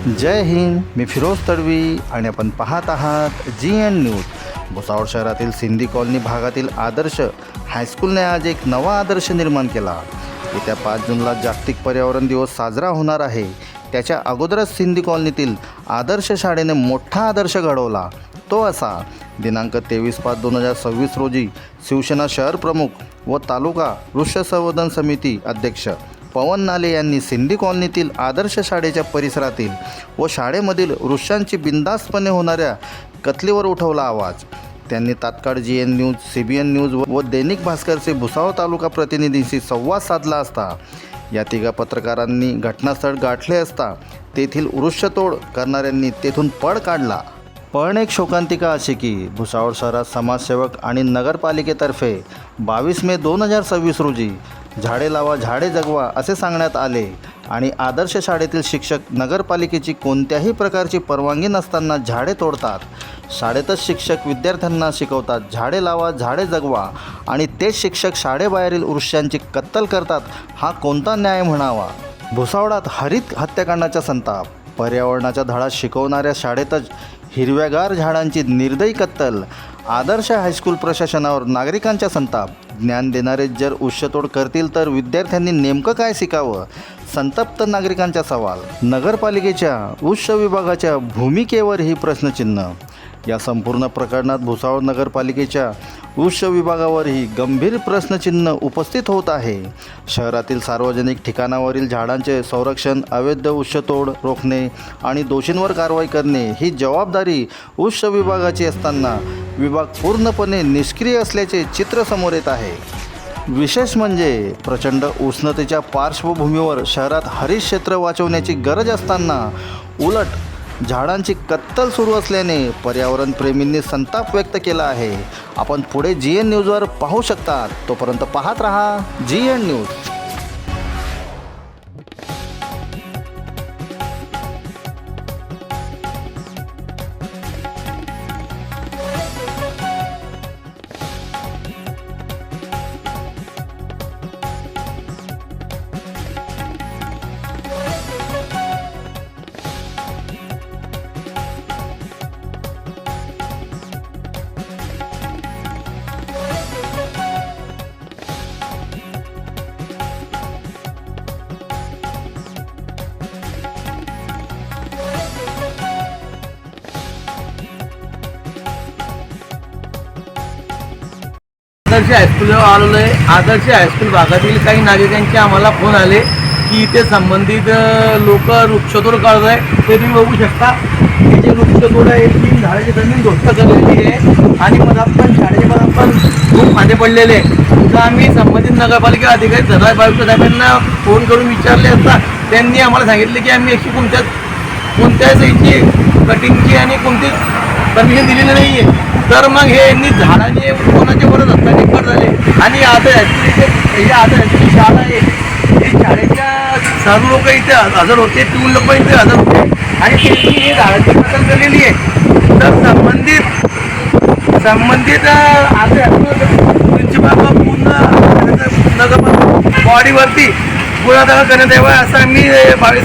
जय हिंद. मी फिरोज तडवी आणि आपण पाहत आहात GN न्यूज. भुसावळ शहरातील सिंधी कॉलनी भागातील आदर्श हायस्कूलने आज एक नवा आदर्श निर्माण केला. येत्या 5 जूनला जागतिक पर्यावरण दिवस साजरा होणार आहे. त्याच्या अगोदरच सिंधी कॉलनीतील आदर्श शाळेने मोठा आदर्श घडवला. तो असा, दिनांक 23/5/2026 रोजी शिवसेना शहर प्रमुख व तालुका वृक्ष संवर्धन समिती अध्यक्ष पवन नाले यांनी सिंधी कॉलनीतील आदर्श शाळेच्या परिसरातील व शाळेमधील वृक्षांची बिनधास्तपणे होणाऱ्या कत्लेवर उठवला आवाज. त्यांनी तात्काळ GN न्यूज, CBN न्यूज व दैनिक भास्करचे भुसावळ तालुका प्रतिनिधींशी संवाद साधला असता या तिघा पत्रकारांनी घटनास्थळ गाठले असता तेथील वृक्षतोड करणाऱ्यांनी तेथून पळ काढला. पण एक शोकांतिका अशी की भुसावळ शहरात समाजसेवक आणि नगरपालिकेतर्फे 22 मे 2026 रोजी झाडे लावा झाडे जगवा असे सांगण्यात आले आणि आदर्श शाळेतील शिक्षक नगरपालिकेची कोणत्याही प्रकारची परवानगी नसताना झाडे तोडतात. शाळेतच शिक्षक विद्यार्थ्यांना शिकवतात झाडे लावा झाडे जगवा आणि तेच शिक्षक शाळेबाहेरील वृक्षांची कत्तल करतात. हा कोणता न्याय म्हणावा. भुसावळात हरित हत्याकांडाचा संताप. पर्यावरणाचा धडा शिकवणाऱ्या शाळेतच हिरव्यागार झाडांची निर्दयी कत्तल. आदर्श हायस्कूल प्रशासनावर नागरिकांचा संताप. ज्ञान देणारे जर वृक्षतोड करतील तर विद्यार्थ्यांनी नेमकं काय शिकावं. संतप्त नागरिकांचा सवाल. नगरपालिकेच्या वृक्ष विभागाच्या भूमिकेवर ही प्रश्नचिन्ह. या संपूर्ण प्रकरणात भुसावळ नगरपालिकेच्या वृक्ष विभागावरही गंभीर प्रश्नचिन्ह उपस्थित होत आहे. शहरातील सार्वजनिक ठिकाणावरील झाडांचे संरक्षण, अवैध वृक्षतोड रोखणे आणि दोषींवर कारवाई करणे ही जबाबदारी वृक्ष विभागाची असताना विभाग पूर्णपणे निष्क्रिय असल्याचे चित्र समोर येत आहे. विशेष म्हणजे प्रचंड उष्णतेच्या पार्श्वभूमीवर शहरात हरित क्षेत्र वाचवण्याची गरज असताना उलट झाडांची कत्तल सुरू असल्याने पर्यावरण प्रेमींनी संताप व्यक्त केला आहे. आपण पुढे GN न्यूजवर पाहू शकता. तोपर्यंत पाहत रहा GN न्यूज. आदर्श हायस्कूलवर आलेलो आहे. आदर्श हायस्कूल भागातील काही नागरिकांचे आम्हाला फोन आले की इथे संबंधित लोक वृक्षतोड करत आहे. ते तुम्ही बघू शकता. हे जे वृक्षतोड आहे 3 झाडाची जमीन ध्वस्त केलेली आहे आणि मधात पण शाळेच्या मधात पण खूप फांदे पडलेले आहे. तर आम्ही संबंधित नगरपालिका अधिकारी धनराज बाविष्ट साहेबांना फोन करून विचारले असता त्यांनी आम्हाला सांगितले की आम्ही अशी कोणत्याच याची कटिंगची आणि कोणतीच परमिशन दिलेली नाही आहे. तर मग हे यांनी झाडाने कोणाच्या बरोबर हस्ताने कर झाले आणि आता ह्याची शाळा आहे. ही शाळेच्या सर्व लोक इथे हजर होते. 2 लोक इथे हजर होते आणि त्यांनी हे झाडाची कत्तल केलेली आहे. तर संबंधित आता प्रिन्सिपल पूर्ण बॉडीवरती गुन्हा दाखल करण्यात यावा असं आम्ही 22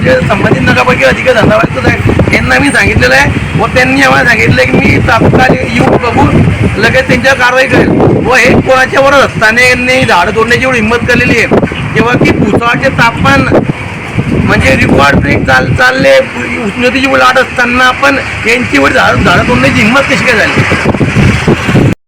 जे संबंधित नगरपालिका अधिकारी धन्यवाद आहे यांना मी सांगितलेलं आहे व त्यांनी आम्हाला सांगितलं की मी तात्काळ येऊन बघून लगेच त्यांच्यावर कारवाई करेल. व हे कोणाच्यावर असताना यांनी झाडं तोडण्याची एवढी हिंमत केलेली आहे तेव्हा की भुसावळचे तापमान म्हणजे रिकॉर्ड ब्रेक चालले उष्णतेची लाट असताना पण यांची एवढी झाडं तोडण्याची हिंमत कशी काय झाली.